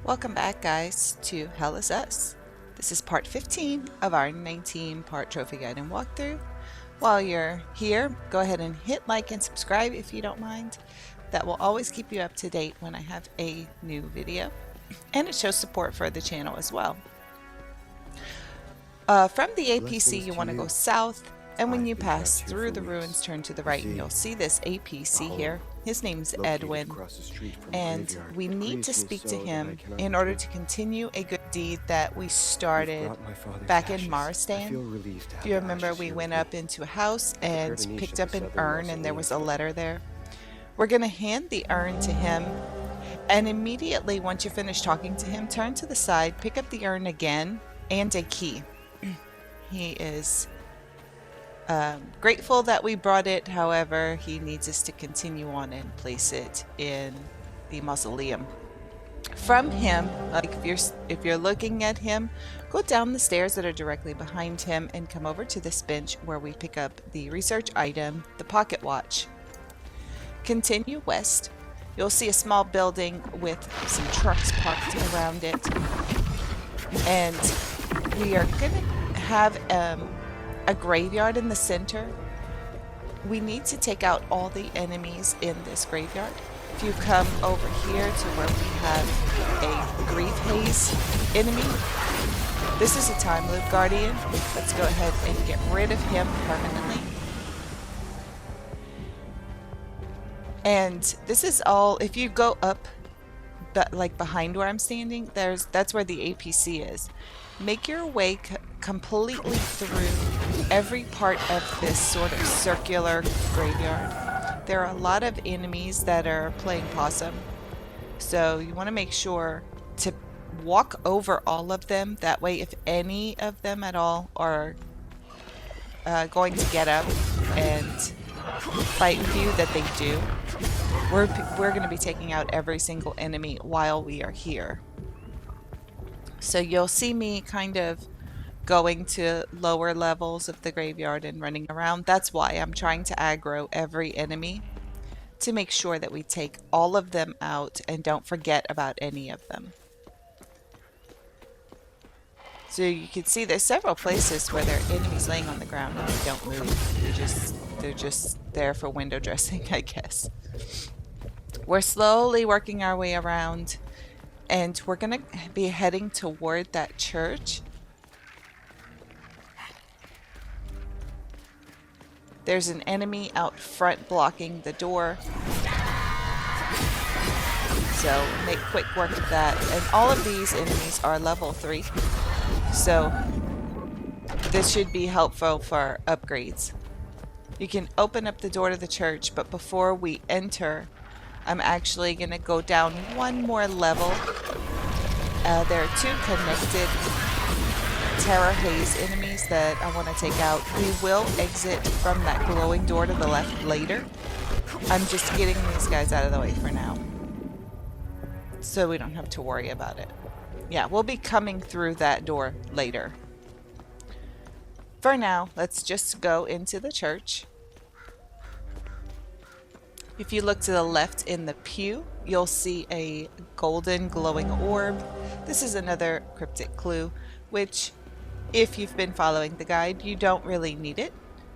Welcome back, guys, to Hell is Us. This is part 15 of our 19-part trophy guide and walkthrough. While you're here, go ahead and hit like and subscribe if you don't mind. That will always keep you up to date when I have a new video. And it shows support for the channel as well. From the APC, you want to go south. And when you pass through the ruins, turn to the right and you'll see this APC here. His name's Edwyn, and we need to speak to him in order to continue a good deed that we started back in Marastan. If you remember, we went up into a house and picked up an urn and there was a letter there. We're going to hand the urn to him, and immediately once you finish talking to him, turn to the side, pick up the urn again, and a key. He is grateful that we brought it. However, he needs us to continue on and place it in the mausoleum. From him, like if you're looking at him, go down the stairs that are directly behind him and come over to this bench where we pick up the research item, the pocket watch. Continue west. You'll see a small building with some trucks parked around it, and we are going to have a graveyard in the center. We need to take out all the enemies in this graveyard. If you come over here to where we have a grief haze enemy, this is a Timeloop guardian. Let's go ahead and get rid of him permanently. And this is all, if you go up like behind where I'm standing, that's where the APC is. Make your way completely through every part of this sort of circular graveyard. There are a lot of enemies that are playing possum, so you want to make sure to walk over all of them. That way, if any of them at all are going to get up and fight you, that they do. We're going to be taking out every single enemy while we are here. So you'll see me kind of going to lower levels of the graveyard and running around. That's why I'm trying to aggro every enemy to make sure that we take all of them out and don't forget about any of them. So you can see there's several places where there are enemies laying on the ground and they don't move. They're just there for window dressing, I guess. We're slowly working our way around, and we're going to be heading toward that church. There's an enemy out front blocking the door. So make quick work of that. And all of these enemies are level 3. So this should be helpful for upgrades. You can open up the door to the church, but before we enter, I'm actually going to go down one more level. There are 2 connected Terror Haze enemies that I want to take out. We will exit from that glowing door to the left later. I'm just getting these guys out of the way for now, so we don't have to worry about it. Yeah, we'll be coming through that door later. For now, let's just go into the church. If you look to the left in the pew, you'll see a golden glowing orb. This is another cryptic clue, which, if you've been following the guide, you don't really need it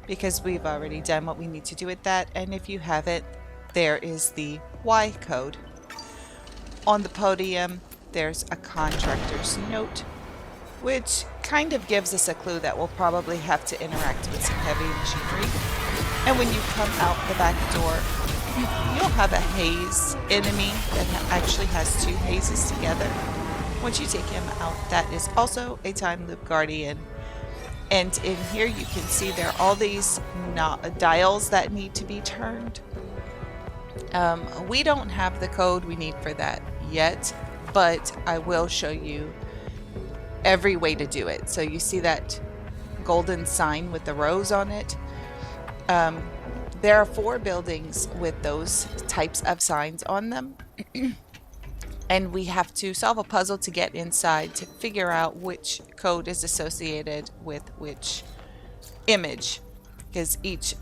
because we've already done what we need to do with that. And if you haven't, there is the Y code. On the podium, there's a contractor's note, which kind of gives us a clue that we'll probably have to interact with some heavy machinery. And when you come out the back door, you'll have a haze enemy that actually has 2 hazes together. Once you take him out, that is also a Timeloop guardian. And in here you can see there are all these dials that need to be turned. We don't have the code we need for that yet, but I will show you every way to do it. So you see that golden sign with the rose on it. There are 4 buildings with those types of signs on them. And we have to solve a puzzle to get inside to figure out which code is associated with which image, because each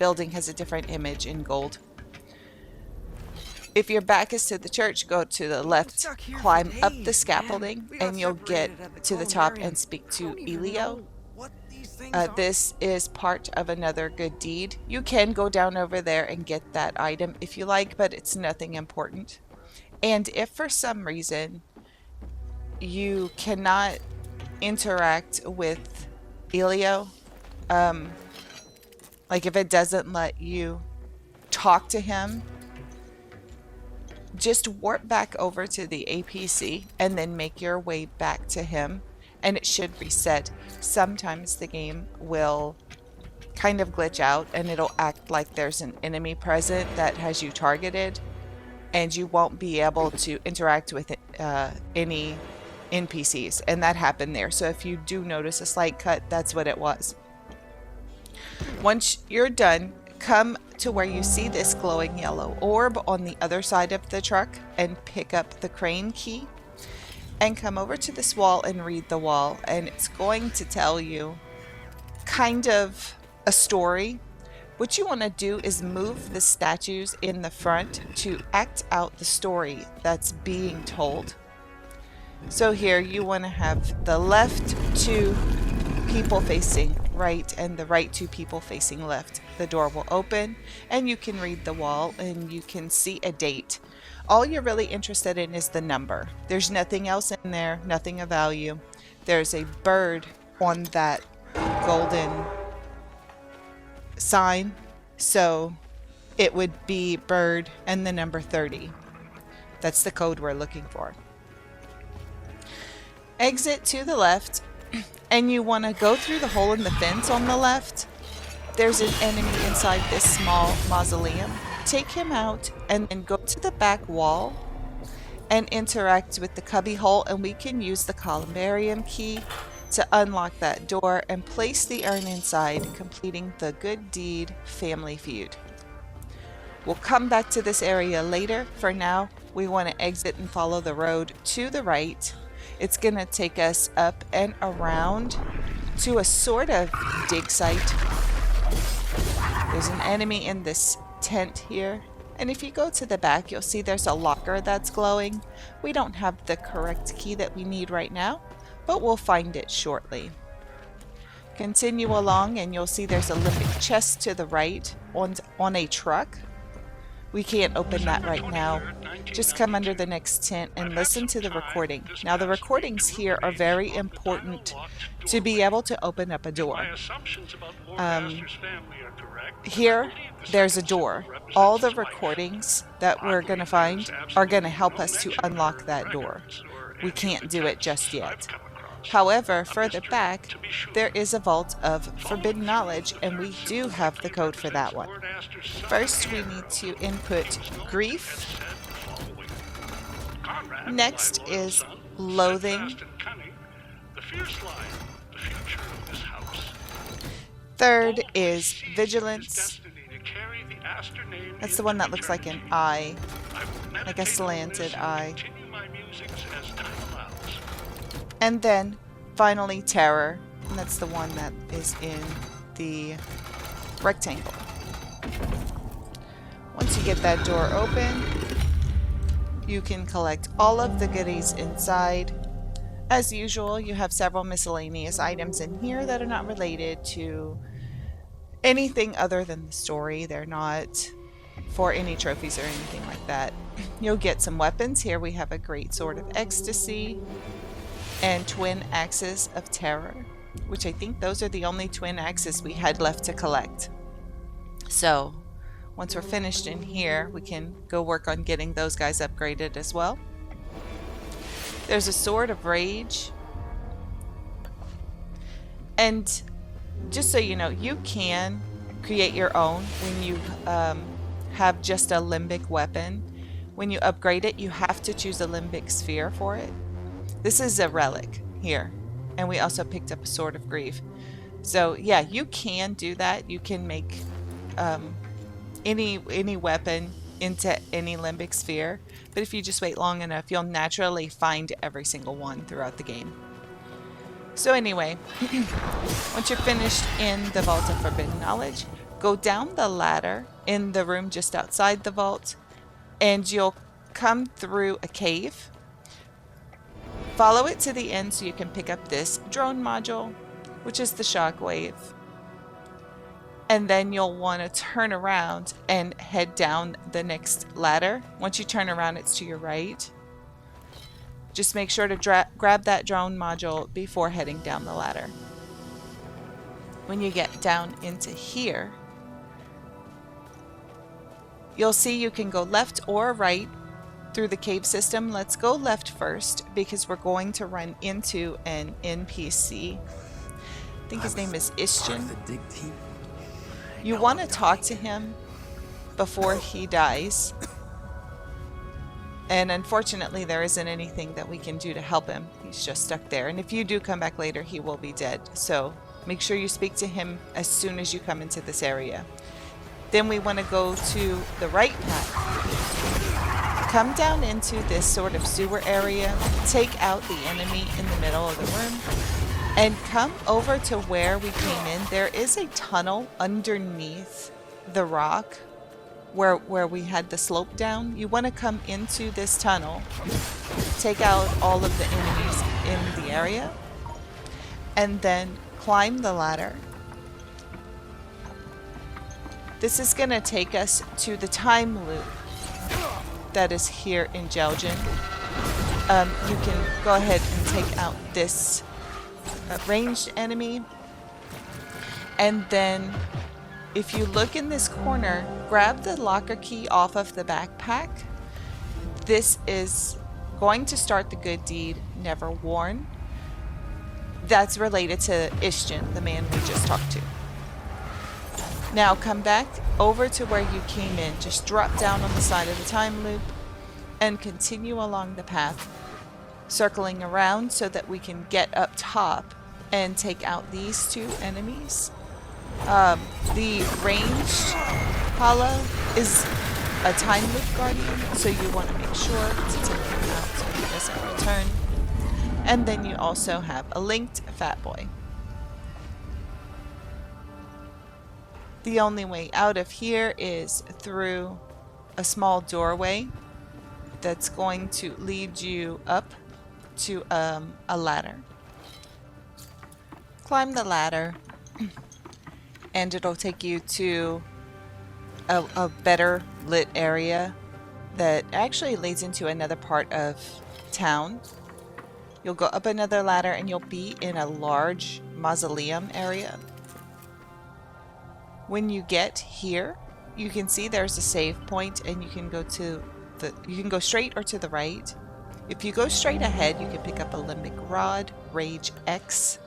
building has a different image in gold. If your back is to the church, go to the left, climb up the scaffolding, and you'll get to the top and speak to Ilio. This is part of another good deed. You can go down over there and get that item if you like, but it's nothing important. And if for some reason you cannot interact with Ilio, like if it doesn't let you talk to him, just warp back over to the APC and then make your way back to him, and it should reset. Sometimes the game will kind of glitch out and it'll act like there's an enemy present that has you targeted, and you won't be able to interact with any NPCs, and that happened there. So if you do notice a slight cut, that's what it was. Once you're done, come to where you see this glowing yellow orb on the other side of the truck and pick up the crane key and come over to this wall and read the wall, and it's going to tell you kind of a story. What you want to do is move the statues in the front to act out the story that's being told. So here you want to have the left two people facing right and the right two people facing left. The door will open and you can read the wall and you can see a date. All you're really interested in is the number. There's nothing else in there, nothing of value. There's a bird on that golden sign, so it would be bird and the number 30. That's the code we're looking for. Exit to the left, and you want to go through the hole in the fence on the left. There's an enemy inside this small mausoleum. Take him out and then go to the back wall and interact with the cubby hole, and we can use the columbarium key to unlock that door and place the urn inside, completing the good deed family feud. We'll come back to this area later. For now, we want to exit and follow the road to the right. It's going to take us up and around to a sort of dig site. There's an enemy in this tent here, and if you go to the back, you'll see there's a locker that's glowing. We don't have the correct key that we need right now, but we'll find it shortly. Continue along and you'll see there's a limbic chest to the right on a truck. We can't open that right now. Just come under the next tent and listen to the recording. Now the recordings here are very important to be able to open up a door. Here, there's a door. All the recordings that we're going to find are going to help us to unlock that door. We can't do it just yet. However, further back, there is a vault of forbidden knowledge, and we do have the code for that one. First, we need to input grief. Next is loathing. Third is vigilance. That's the one that looks like an eye, like a slanted eye. And then, finally, terror. And that's the one that is in the rectangle. Once you get that door open, you can collect all of the goodies inside. As usual, you have several miscellaneous items in here that are not related to anything other than the story. They're not for any trophies or anything like that. You'll get some weapons. Here we have a great sword of ecstasy and twin axes of terror, which I think those are the only twin axes we had left to collect. So once we're finished in here, we can go work on getting those guys upgraded as well. There's a sword of rage. And just so you know, you can create your own when you have just a limbic weapon. When you upgrade it, you have to choose a limbic sphere for it. This is a relic here, and we also picked up a sword of grief. So yeah, you can do that. You can make any weapon into any limbic sphere, but if you just wait long enough, you'll naturally find every single one throughout the game. So anyway, once you're finished in the Vault of Forbidden Knowledge, go down the ladder in the room just outside the vault, and you'll come through a cave. Follow it to the end so you can pick up this drone module, which is the shockwave. And then you'll want to turn around and head down the next ladder. Once you turn around, it's to your right. Just make sure to grab that drone module before heading down the ladder. When you get down into here, you'll see you can go left or right through the cave system. Let's go left first because we're going to run into an NPC. I think his name is Istian. You want to talk to him before he dies. And unfortunately, there isn't anything that we can do to help him. He's just stuck there. And if you do come back later, he will be dead. So make sure you speak to him as soon as you come into this area. Then we want to go to the right path. Come down into this sort of sewer area. Take out the enemy in the middle of the room. And come over to where we came in. There is a tunnel underneath the rock where we had the slope down. You want to come into this tunnel, take out all of the enemies in the area, and then climb the ladder. This is going to take us to the Timeloop that is here in Jelgen. You can go ahead and take out this ranged enemy, and then if you look in this corner, grab the locker key off of the backpack. This is going to start the good deed, Never Worn. That's related to Istian, the man we just talked to. Now come back over to where you came in. Just drop down on the side of the Timeloop and continue along the path, circling around so that we can get up top and take out these two enemies. The ranged Hala is a Timeloop guardian, so you want to make sure to take him out so he doesn't return. And then you also have a linked Fat Boy. The only way out of here is through a small doorway that's going to lead you up to a ladder. Climb the ladder and it'll take you to a better lit area that actually leads into another part of town. You'll go up another ladder and you'll be in a large mausoleum area. When you get here, you can see there's a save point and you can go straight or to the right. If you go straight ahead, you can pick up a Lymbic Rod R-X.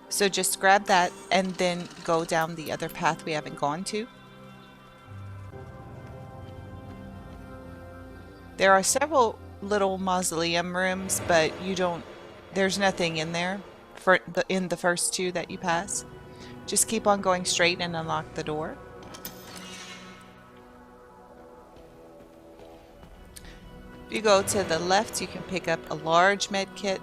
So just grab that and then go down the other path we haven't gone to. There are several little mausoleum rooms, but there's nothing in there in the first two that you pass. Just keep on going straight and unlock the door. If you go to the left, you can pick up a large med kit.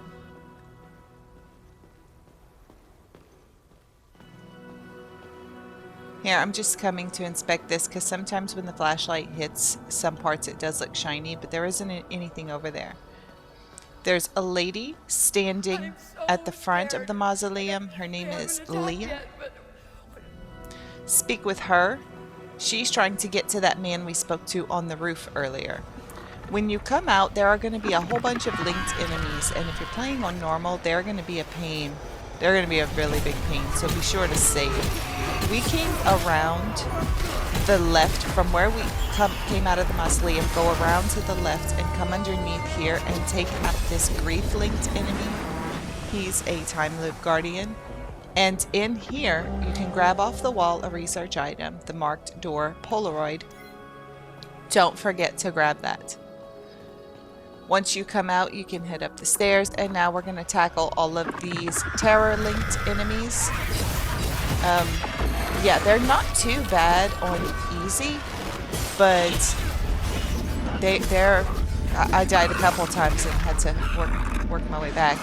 Here, I'm just coming to inspect this because sometimes when the flashlight hits some parts it does look shiny, but there isn't anything over there. There's a lady standing at the front of the mausoleum. Her name is Ilio. Speak with her. She's trying to get to that man we spoke to on the roof earlier. When you come out, there are going to be a whole bunch of linked enemies, and if you're playing on normal, they're going to be a pain. They're going to be a really big pain, so be sure to save. We came around the left from where we came out of the mausoleum, go around to the left and come underneath here and take out this grief linked enemy. He's a Timeloop guardian. And in here, you can grab off the wall a research item, the marked door Polaroid. Don't forget to grab that. Once you come out, you can head up the stairs, and now we're going to tackle all of these terror-linked enemies. Yeah, they're not too bad on easy, but I died a couple times and had to work my way back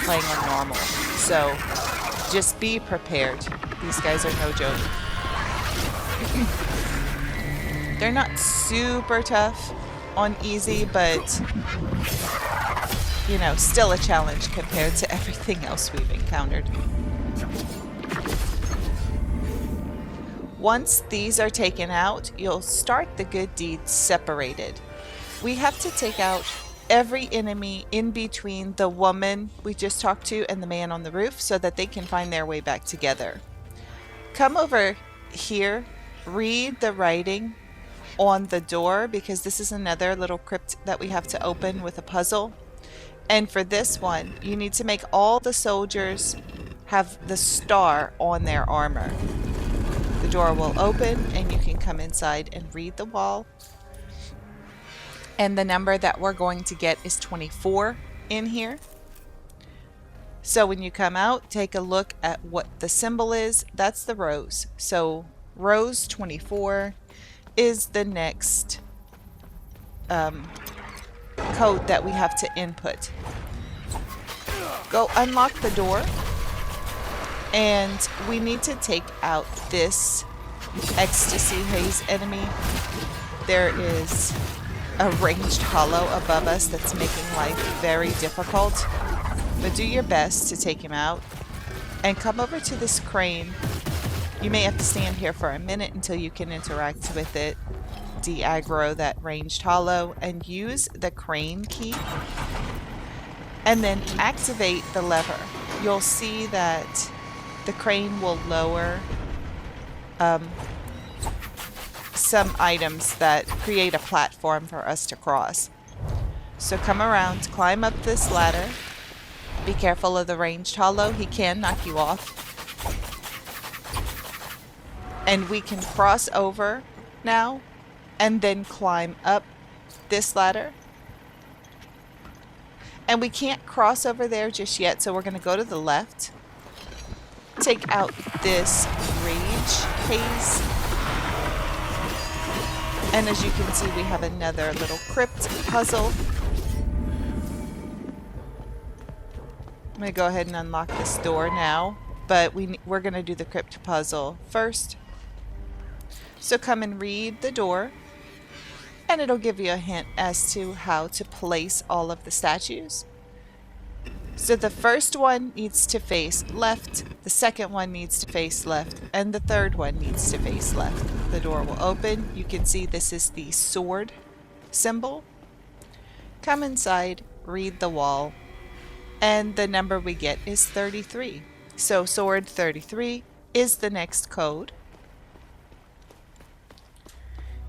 playing on normal. So just be prepared. These guys are no joke. They're not super tough on easy, but you know, still a challenge compared to everything else we've encountered. Once these are taken out, you'll start the good deeds separated. We have to take out every enemy in between the woman we just talked to and the man on the roof so that they can find their way back together. Come over here, read the writing on the door, because this is another little crypt that we have to open with a puzzle. And for this one, you need to make all the soldiers have the star on their armor. The door will open and you can come inside and read the wall. And the number that we're going to get is 24 in here. So when you come out, take a look at what the symbol is. That's the rose. So rose 24 is the next code that we have to input. Go unlock the door, and we need to take out this ecstasy haze enemy. There is a ranged hollow above us that's making life very difficult, but do your best to take him out. And come over to this crane. You may have to stand here for a minute until you can interact with it, de-aggro that ranged hollow, and use the crane key and then activate the lever. You'll see that the crane will lower some items that create a platform for us to cross. So come around, climb up this ladder. Be careful of the ranged hollow. He can knock you off. And we can cross over now and then climb up this ladder. And we can't cross over there just yet, so we're going to go to the left. Take out this rage haze. And as you can see, we have another little crypt puzzle. I'm going to go ahead and unlock this door now, but we're going to do the crypt puzzle first. So come and read the door, and it'll give you a hint as to how to place all of the statues. So the first one needs to face left, the second one needs to face left, and the third one needs to face left. The door will open. You can see this is the sword symbol. Come inside, read the wall, and the number we get is 33. So sword 33 is the next code.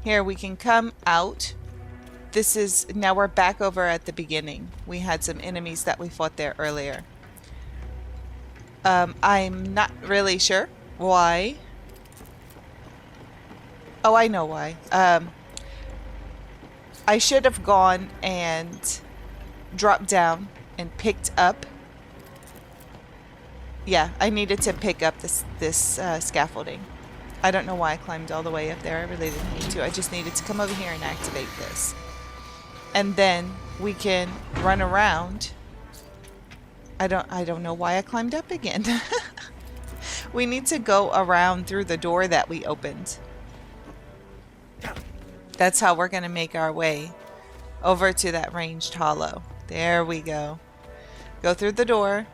Here we can come out. This is, now we're back over at the beginning. We had some enemies that we fought there earlier. I'm not really sure why. Oh, I know why. I should have gone and dropped down and picked up. Yeah, I needed to pick up this scaffolding. I don't know why I climbed all the way up there. I really didn't need to. I just needed to come over here and activate this. And then we can run around. I don't know why I climbed up again. We need to go around through the door that we opened. That's how we're going to make our way over to that ranged hollow. There we go. Go through the door.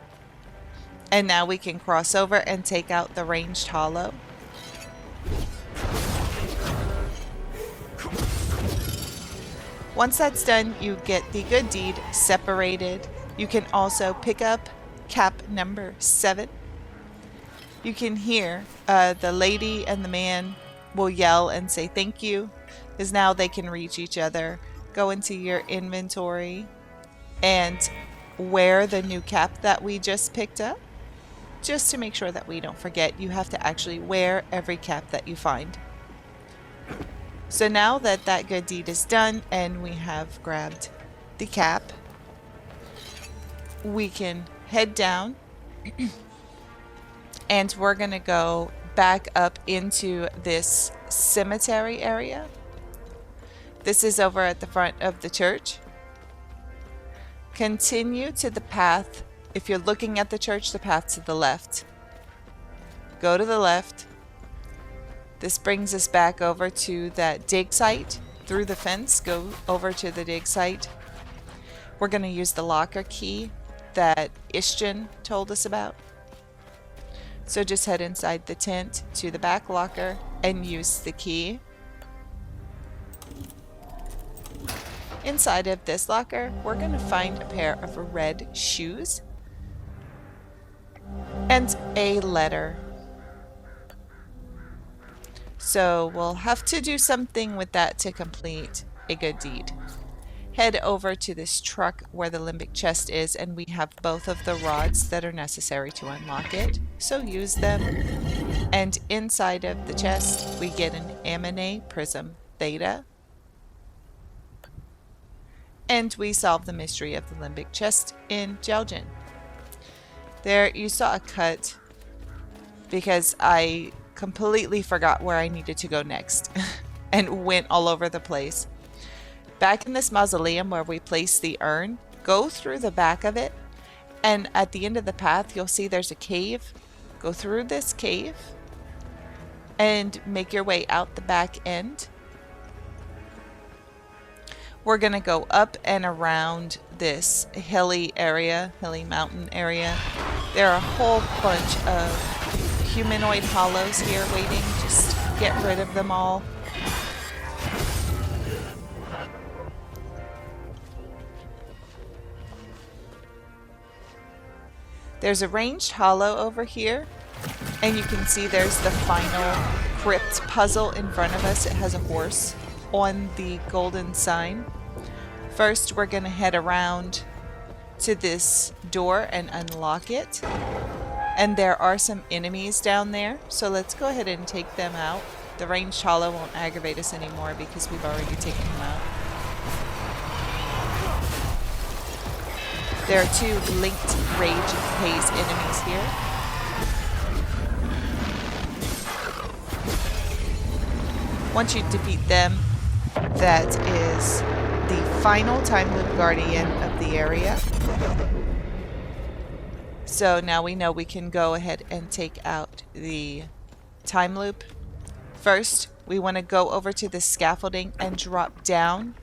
And now we can cross over and take out the ranged hollow. Once that's done, you get the good deed separated. You can also pick up cap number 7. You can hear the lady and the man will yell and say thank you, because now they can reach each other. Go into your inventory and wear the new cap that we just picked up. Just to make sure that we don't forget, you have to actually wear every cap that you find. So now that that good deed is done and we have grabbed the cap, we can head down and we're going to go back up into this cemetery area. This is over at the front of the church. Continue to the path. If you're looking at the church, the path to the left. Go to the left. This brings us back over to that dig site. Through the fence, go over to the dig site. We're going to use the locker key that Istian told us about. So just head inside the tent to the back locker and use the key. Inside of this locker, we're going to find a pair of red shoes and a letter. So we'll have to do something with that to complete a good deed. Head over to this truck where the limbic chest is, and we have both of the rods that are necessary to unlock it. So use them. And inside of the chest, we get an Amine prism theta. And we solve the mystery of the limbic chest in Jelgin. There you saw a cut because I completely forgot where I needed to go next and went all over the place. Back in this mausoleum where we place the urn, go through the back of it, and at the end of the path you'll see there's a cave. Go through this cave and make your way out the back end. We're going to go up and around this hilly mountain area. There are a whole bunch of humanoid hollows here waiting. Just get rid of them all. There's a ranged hollow over here, and you can see there's the final crypt puzzle in front of us. It has a horse on the golden sign. First, we're going to head around to this door and unlock it. And there are some enemies down there, so let's go ahead and take them out. The ranged hollow won't aggravate us anymore because we've already taken them out. There are two linked rage haze enemies here. Once you defeat them, that is the final Timeloop guardian of the area. So now we know we can go ahead and take out the Timeloop. First, we want to go over to the scaffolding and drop down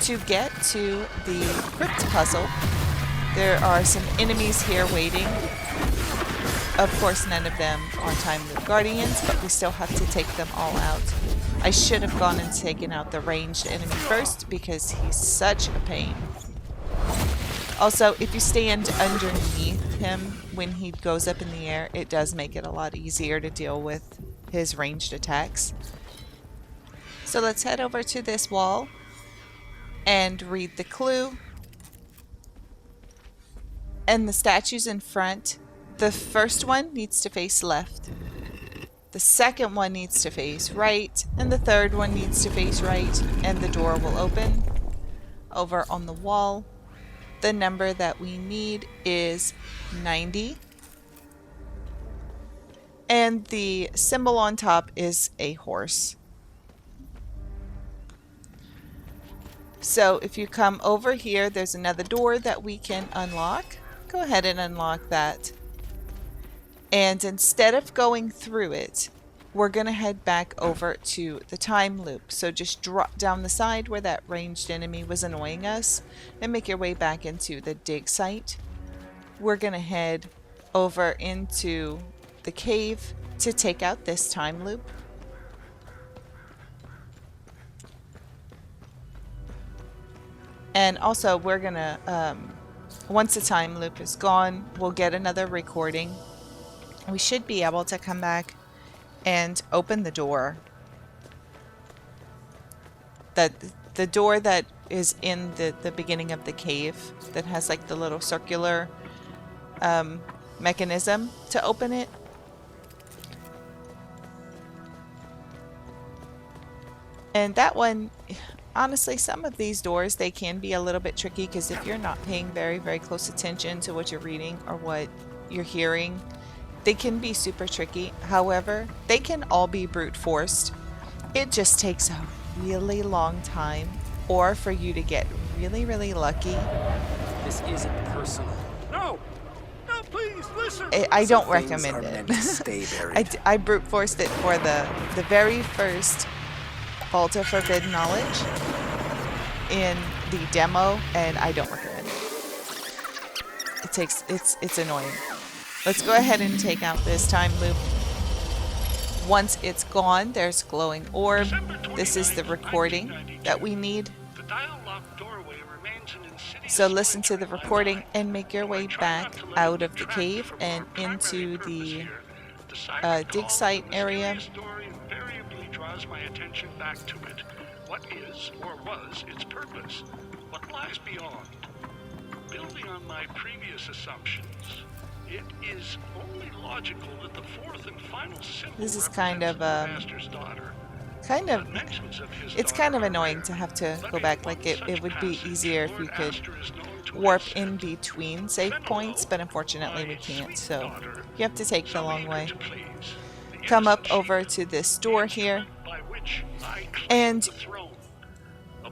to get to the Crypt Puzzle. There are some enemies here waiting. Of course, none of them are Timeloop guardians, but we still have to take them all out. I should have gone and taken out the ranged enemy first because he's such a pain. Also, if you stand underneath him when he goes up in the air, it does make it a lot easier to deal with his ranged attacks. So let's head over to this wall and read the clue. And the statues in front, the first one needs to face left. The second one needs to face right, and the third one needs to face right, and the door will open. Over on the wall, the number that we need is 90. And the symbol on top is a horse. So if you come over here, there's another door that we can unlock. Go ahead and unlock that. And instead of going through it, we're going to head back over to the Timeloop. So just drop down the side where that ranged enemy was annoying us and make your way back into the dig site. We're going to head over into the cave to take out this Timeloop. And also we're going to, once the Timeloop is gone, we'll get another recording. We should be able to come back and open the door. The door that is in the beginning of the cave that has like the little circular mechanism to open it. And that one, honestly, some of these doors, they can be a little bit tricky because if you're not paying very, very close attention to what you're reading or what you're hearing, they can be super tricky. However, they can all be brute forced. It just takes a really long time or for you to get really, really lucky. This isn't personal. No! No, please! I don't Some things recommend are it. meant to stay buried. I brute forced it for the very first Vault of Forbidden Knowledge in the demo, and I don't recommend it. It's annoying. Let's go ahead and take out this time loop. Once it's gone, there's glowing orb. This is the recording that we need. So listen to the recording and make your way back out of the cave and into the dig site area. Draws my attention back to it. What is or was its purpose? What lies beyond? Building on my previous assumptions, it is only logical that the fourth and final symbol This is kind of it's kind of annoying to have to go back. Like it would be easier if we could warp in between save points, but unfortunately we can't, so you have to take the long way. Come up over to this door here, and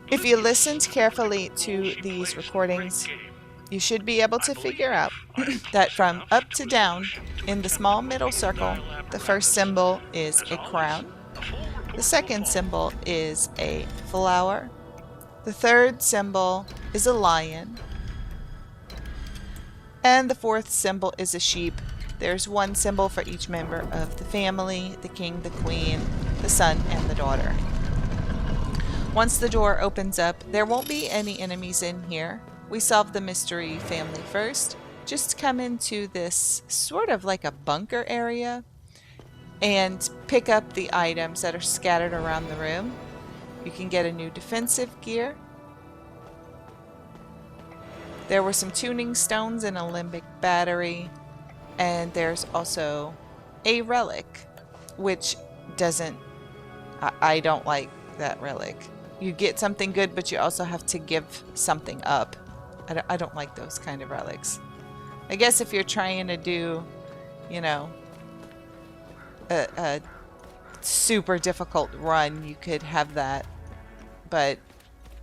if you listened carefully to these recordings, you should be able to figure out that from up to down in the small middle circle, the first symbol is a crown, the second symbol is a flower, the third symbol is a lion, and the fourth symbol is a sheep. There's one symbol for each member of the family: the king, the queen, the son, and the daughter. Once the door opens up, there won't be any enemies in here. We solve the mystery family first. Just come into this sort of like a bunker area and pick up the items that are scattered around the room. You can get a new defensive gear. There were some tuning stones and a limbic battery. And there's also a relic, which doesn't... I don't like that relic. You get something good, but you also have to give something up. I don't like those kind of relics. I guess if you're trying to do, you know, a super difficult run, you could have that. But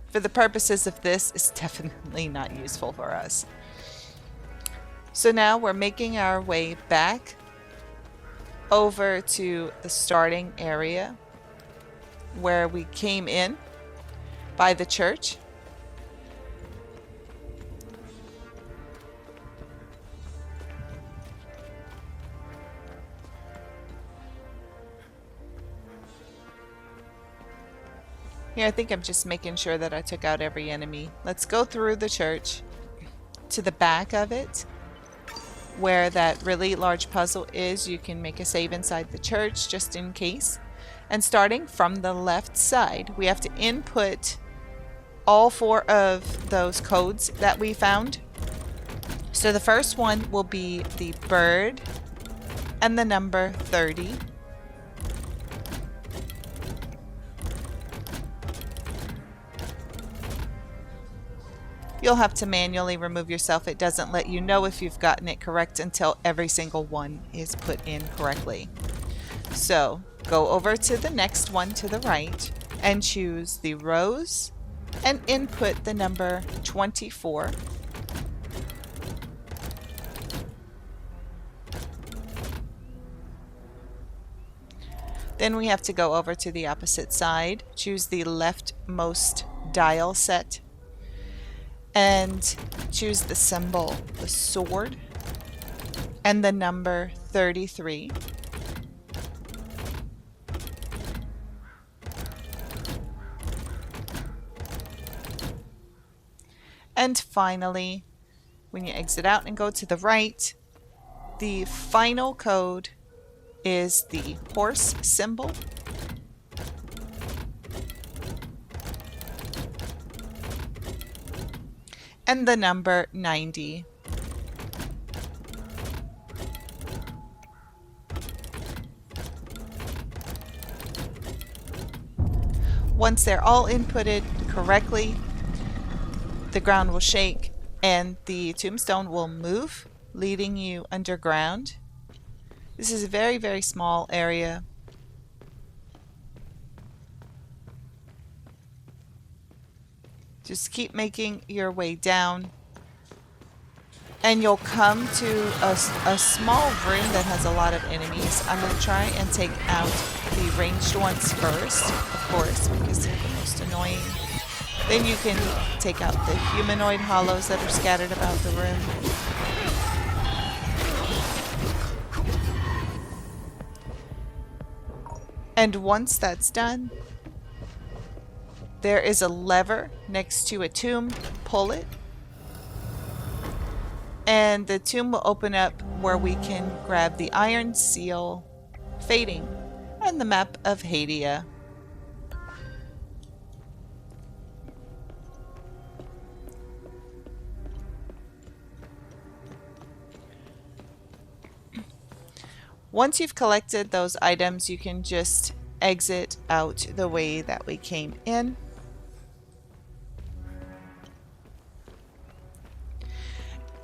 for the purposes of this, it's definitely not useful for us. So now we're making our way back over to the starting area where we came in by the church. Here, I think I'm just making sure that I took out every enemy. Let's go through the church to the back of it, where that really large puzzle is. You can make a save inside the church just in case. And starting from the left side, we have to input all 4 of those codes that we found. So the first one will be the bird and the number 30. You'll have to manually remove yourself. It doesn't let you know if you've gotten it correct until every single one is put in correctly. So go over to the next one to the right and choose the rose and input the number 24. Then we have to go over to the opposite side, choose the leftmost dial set, and choose the symbol, the sword, and the number 33. And finally, when you exit out and go to the right, the final code is the horse symbol. And the number 90. Once they're all inputted correctly, the ground will shake and the tombstone will move, leading you underground. This is a very, very small area. Just keep making your way down. And you'll come to a small room that has a lot of enemies. I'm going to try and take out the ranged ones first, of course, because they're the most annoying. Then you can take out the humanoid hollows that are scattered about the room. And once that's done, there is a lever next to a tomb. Pull it. And the tomb will open up where we can grab the iron seal, fading, and the map of Hadia. Once you've collected those items, you can just exit out the way that we came in.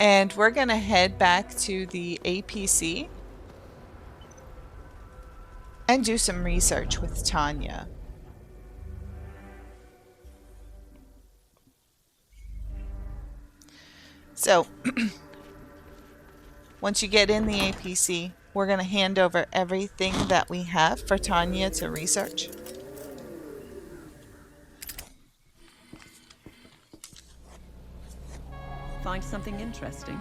And we're going to head back to the APC and do some research with Tanya. So, once you get in the APC, we're going to hand over everything that we have for Tanya to research. Find something interesting?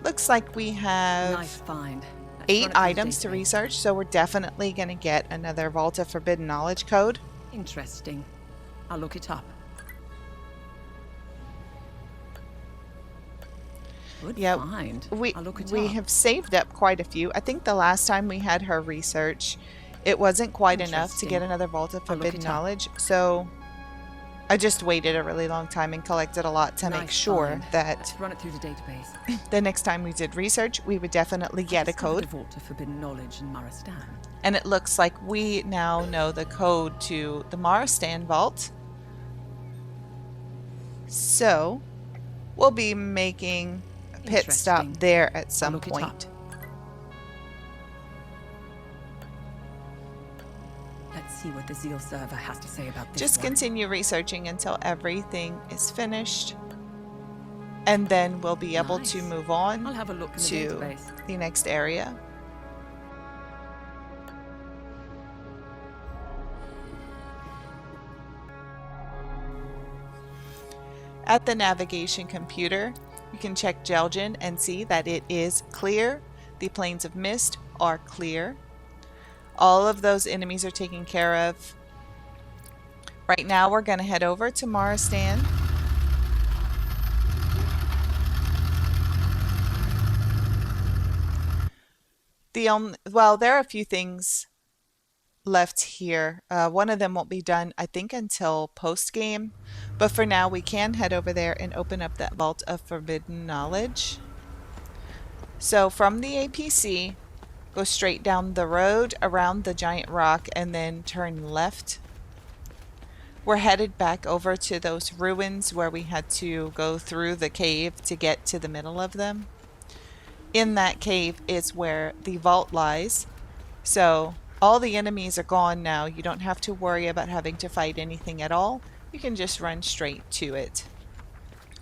Looks like we have Nice find. 8 items to research, so we're definitely going to get another Vault of Forbidden Knowledge code. Interesting. I'll look it up. Good find. We I'll look it we up. have saved up quite a few. I think the last time we had her research, it wasn't quite enough to get another Vault of Forbidden Knowledge, so I just waited a really long time and collected a lot to make sure that Let's run it through the database. the next time we did research, we would definitely get a code. The Vault of Forbidden Knowledge in Marastan. And it looks like we now know the code to the Marastan Vault. So, we'll be making a pit stop there at some point. Let's see what the Zeal server has to say about this. Just continue researching until everything is finished. And then we'll be able to move on I'll have a look in the to database. the next area. At the navigation computer, you can check Jelgen and see that it is clear. The plains of mist are clear. All of those enemies are taken care of. Right now we're going to head over to Marastan. Well, there are a few things left here. One of them won't be done, I think, until post-game. But for now, we can head over there and open up that Vault of Forbidden Knowledge. So from the APC, go straight down the road around the giant rock and then turn left. We're headed back over to those ruins where we had to go through the cave to get to the middle of them. In that cave is where the vault lies. So all the enemies are gone now. You don't have to worry about having to fight anything at all. You can just run straight to it.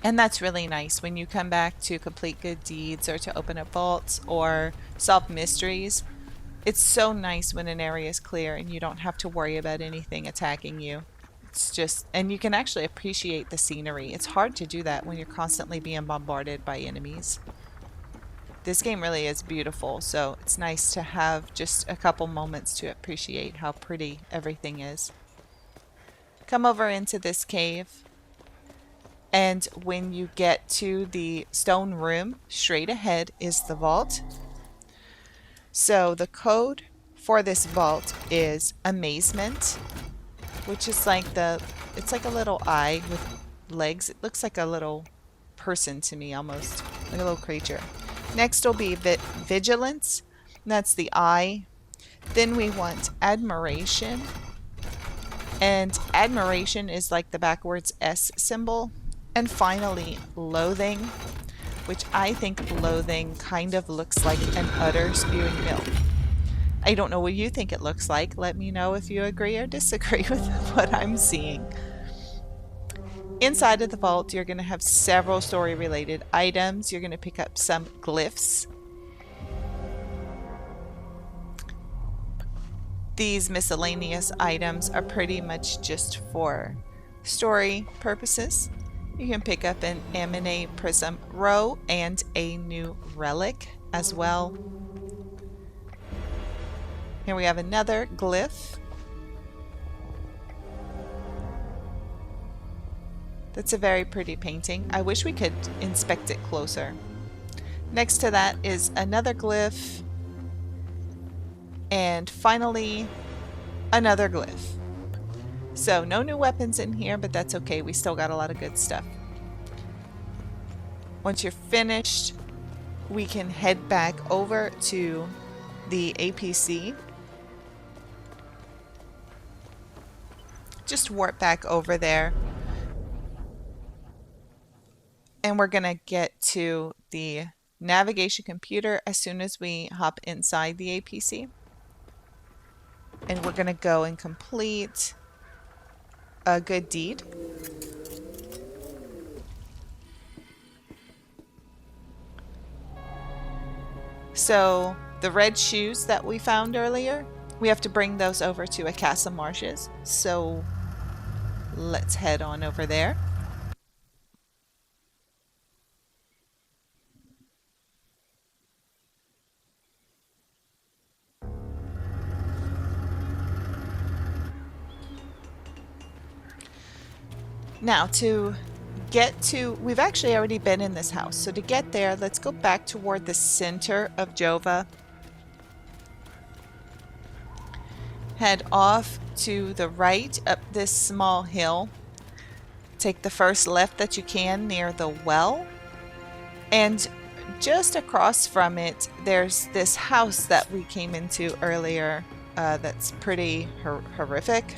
And that's really nice when you come back to complete good deeds or to open up vaults or solve mysteries. It's so nice when an area is clear and you don't have to worry about anything attacking you. It's just, and you can actually appreciate the scenery. It's hard to do that when you're constantly being bombarded by enemies. This game really is beautiful, so it's nice to have just a couple moments to appreciate how pretty everything is. Come over into this cave, and when you get to the stone room, straight ahead is the vault. So the code for this vault is amazement, which is like it's like a little eye with legs. It looks like a little person to me almost, like a little creature. Next will be vigilance, that's the eye. Then we want admiration, and admiration is like the backwards S symbol. And finally, loathing, which I think loathing kind of looks like an udder spewing milk. I don't know what you think it looks like. Let me know if you agree or disagree with what I'm seeing. inside of the vault, you're going to have several story-related items. You're going to pick up some glyphs. These miscellaneous items are pretty much just for story purposes. You can pick up an M&A prism row and a new relic as well. Here we have another glyph. That's a very pretty painting. I wish we could inspect it closer. Next to that is another glyph. And finally, another glyph. So no new weapons in here, but that's okay. We still got a lot of good stuff. Once you're finished, we can head back over to the APC. Just warp back over there. And we're going to get to the navigation computer as soon as we hop inside the APC. And we're going to go and complete a good deed. So the red shoes that we found earlier, we have to bring those over to Acasa Marshes. So let's head on over there. Now to get to, we've actually already been in this house. So to get there, let's go back toward the center of Jova. Head off to the right up this small hill. Take the first left that you can near the well. And just across from it, there's this house that we came into earlier that's pretty horrific.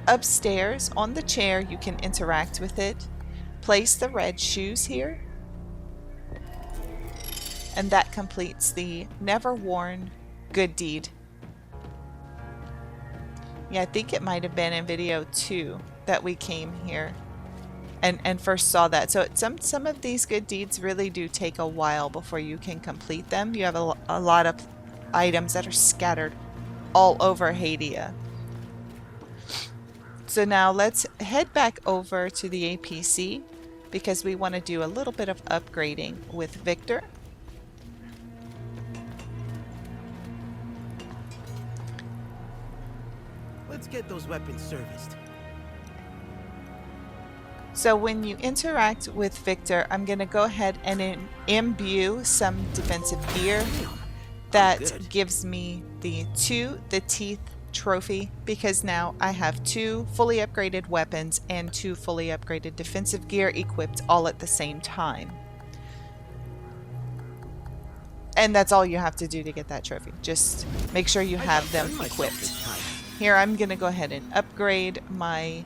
Upstairs on the chair, you can interact with it. Place the red shoes here. And that completes the Never Worn good deed. Yeah, I think it might have been in video 2 that we came here and first saw that. So some of these good deeds really do take a while before you can complete them. You have a lot of items that are scattered all over Hadia. So now let's head back over to the APC because we want to do a little bit of upgrading with Viktor. Let's get those weapons serviced. So when you interact with Viktor, I'm going to go ahead and imbue some defensive gear that gives me the teeth trophy, because now I have 2 fully upgraded weapons and 2 fully upgraded defensive gear equipped all at the same time. And that's all you have to do to get that trophy. Just make sure you have them equipped. Here I'm going to go ahead and upgrade my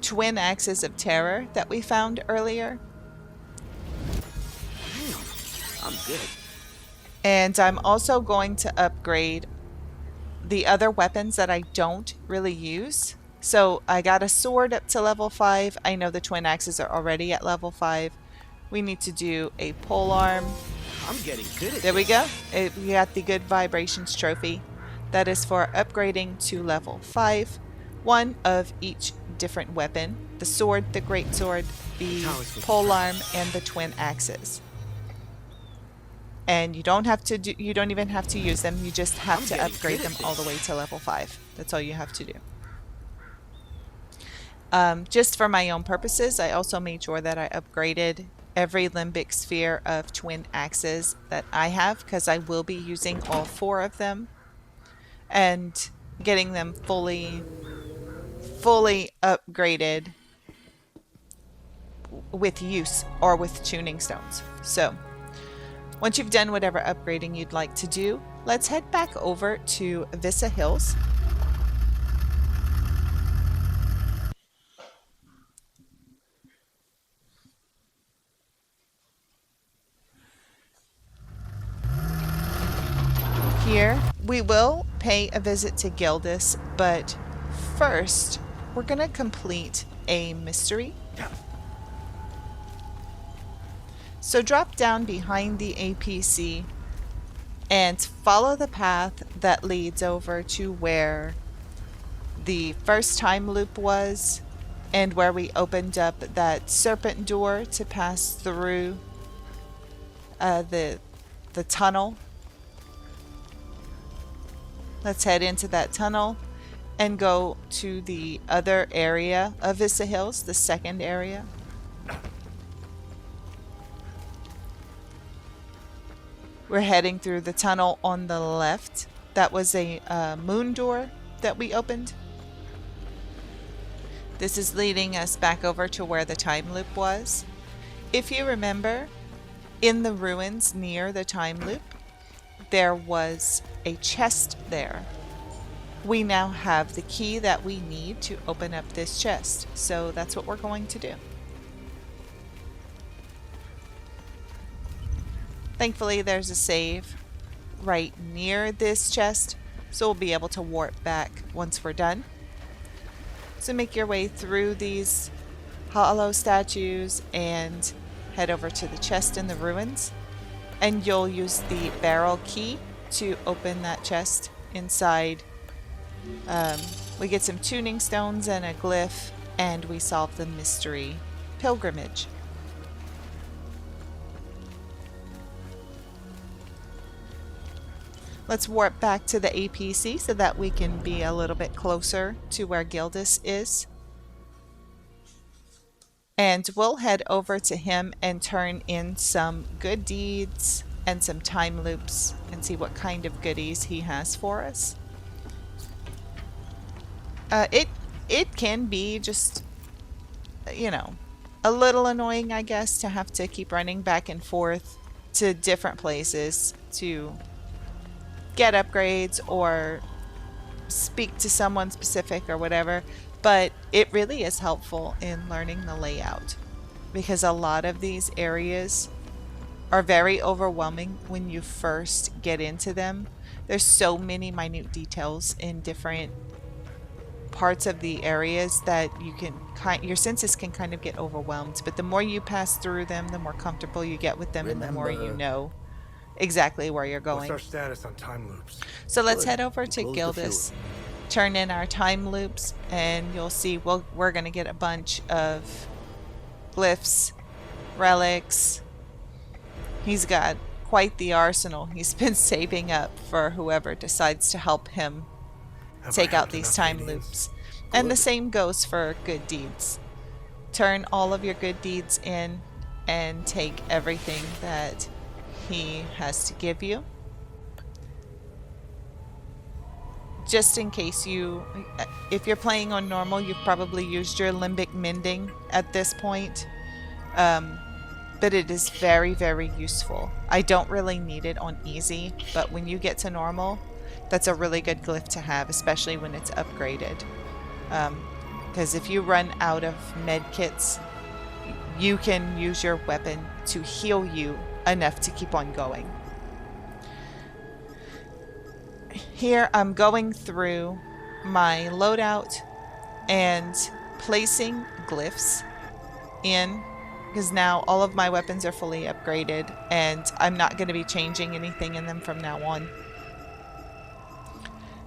twin axes of terror that we found earlier. I'm good. And I'm also going to upgrade the other weapons that I don't really use. So I got a sword up to level 5. I know the twin axes are already at level 5. We need to do a pole arm. I'm getting good at There we go. We got the good vibrations trophy. That is for upgrading to level 5. 1 of each different weapon. The sword, the great sword, the pole arm, and the twin axes. And you don't even have to use them. You just have to upgrade them all the way to level 5. That's all you have to do. Just for my own purposes, I also made sure that I upgraded every limbic sphere of twin axes that I have, because I will be using all 4 of them and getting them fully upgraded with use or with tuning stones. So once you've done whatever upgrading you'd like to do, let's head back over to Vyssa Hills. Here, we will pay a visit to Gildas, but first, we're going to complete a mystery So drop down behind the APC and follow the path that leads over to where the first time loop was and where we opened up that serpent door to pass through the tunnel. Let's head into that tunnel and go to the other area of Vyssa Hills, the second area. We're heading through the tunnel on the left. That was a moon door that we opened. This is leading us back over to where the time loop was. If you remember, in the ruins near the time loop, there was a chest there. We now have the key that we need to open up this chest, so that's what we're going to do. Thankfully, there's a save right near this chest, so we'll be able to warp back once we're done. So make your way through these hollow statues and head over to the chest in the ruins. And you'll use the barrel key to open that chest. Inside, we get some tuning stones and a glyph, and we solve the mystery pilgrimage. Let's warp back to the APC so that we can be a little bit closer to where Gildas is. And we'll head over to him and turn in some good deeds and some time loops and see what kind of goodies he has for us. It can be just, you know, a little annoying, I guess, to have to keep running back and forth to different places to get upgrades or speak to someone specific or whatever, but it really is helpful in learning the layout because a lot of these areas are very overwhelming when you first get into them. There's so many minute details in different parts of the areas that you can your senses can kind of get overwhelmed, but the more you pass through them, the more comfortable you get with them. And the more you know exactly where you're going. What's our status on time loops? So let's head over to Gildas, turn in our time loops, and you'll see we're going to get a bunch of glyphs, relics. He's got quite the arsenal. He's been saving up for whoever decides to help him take out these time loops. And the same goes for good deeds. Turn all of your good deeds in and take everything that he has to give you. Just in case if you're playing on normal, you've probably used your limbic mending at this point. But it is very, very useful. I don't really need it on easy, but when you get to normal, that's a really good glyph to have, especially when it's upgraded. Because if you run out of med kits, you can use your weapon to heal you enough to keep on going. Here I'm going through my loadout and placing glyphs in, because now all of my weapons are fully upgraded and I'm not going to be changing anything in them from now on.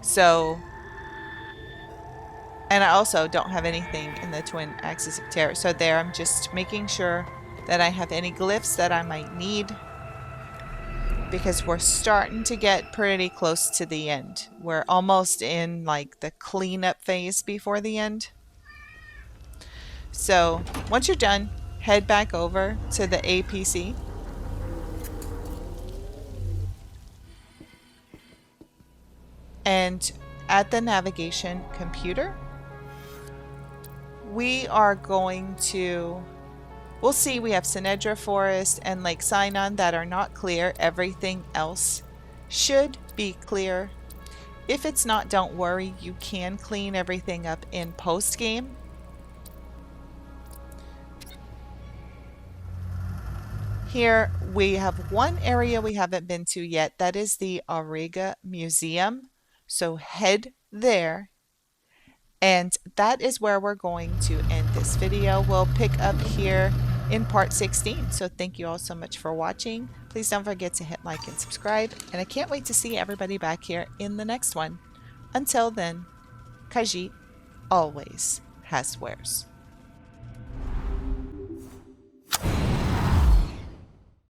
So, and I also don't have anything in the Twin Axis of Terror. So there I'm just making sure that I have any glyphs that I might need, because we're starting to get pretty close to the end. We're almost in like the cleanup phase before the end. So once you're done, head back over to the APC. And at the navigation computer, we are going to, we'll see we have Sinedra Forest and Lake Sinon that are not clear. Everything else should be clear. If it's not, don't worry. You can clean everything up in post-game. Here we have one area we haven't been to yet. That is the Auriga Museum. So head there And that is where we're going to end this video. We'll pick up here in part 16. So thank you all so much for watching. Please don't forget to hit like and subscribe. And I can't wait to see everybody back here in the next one. Until then, Khajiit always has wares.